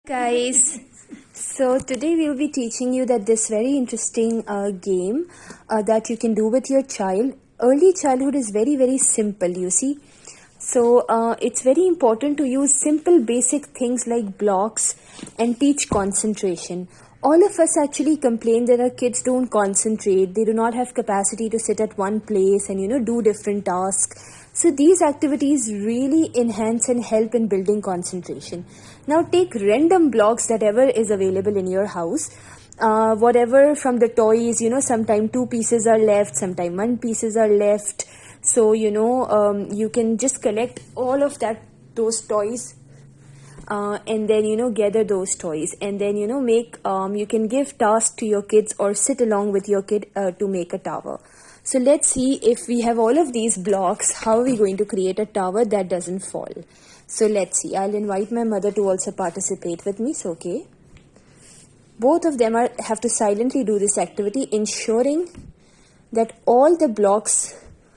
Guys, so today we'll be teaching you that this very interesting game that you can do with your child. Early childhood is very simple, you see. So it's very important to use simple basic things like blocks and teach concentration. All of us actually complain that our kids don't concentrate, they do not have capacity to sit at one place and do different tasks. So these activities really enhance and help in building concentration. Now take random blocks that ever is available in your house. Whatever from the toys, sometimes two pieces are left, sometimes one pieces are left. So, you can just collect all of those toys and then gather those toys, and then make you can give tasks to your kids or sit along with your kid to make a tower. So let's see, if we have all of these blocks, how are we going to create a tower that doesn't fall. So let's see. I'll invite my mother to also participate with me. So okay, both of them have to silently do this activity, ensuring that all the blocks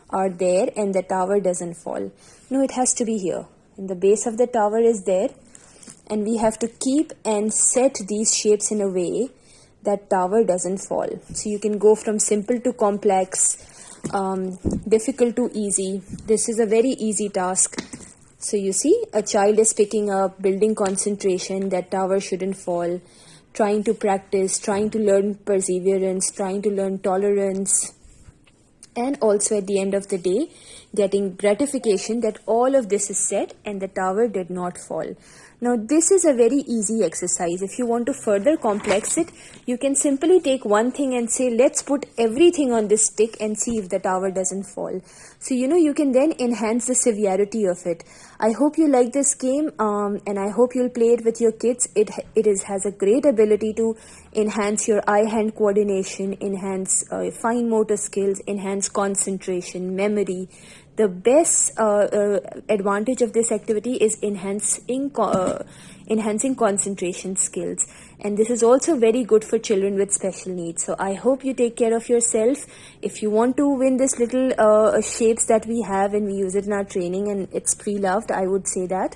are there and the tower doesn't fall. No, it has to be here, and the base of the tower is there, and we have to keep and set these shapes in a way that tower doesn't fall. So you can go from simple to complex, difficult to easy. This is a very easy task. So you see, a child is picking up, building concentration, that tower shouldn't fall, trying to practice, trying to learn perseverance, trying to learn tolerance, and also at the end of the day, getting gratification that all of this is set and the tower did not fall. Now this is a very easy exercise. If you want to further complex it, you can simply take one thing and say, let's put everything on this stick and see if the tower doesn't fall. So you can then enhance the severity of it. I hope you like this game, and I hope you'll play it with your kids. It has a great ability to enhance your eye-hand coordination, enhance fine motor skills, enhance concentration, memory. The best advantage of this activity is enhancing concentration skills, and this is also very good for children with special needs. So I hope you take care of yourself. If you want to win this little shapes that we have and we use it in our training, and it's pre-loved, I would say that.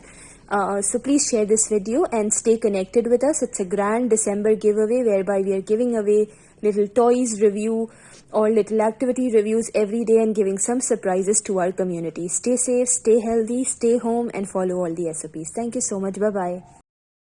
So please share this video and stay connected with us. It's a grand December giveaway whereby we are giving away little toys review or little activity reviews every day and giving some surprises to our community. Stay safe, stay healthy, stay home, and follow all the SOPs. Thank you so much. Bye-bye.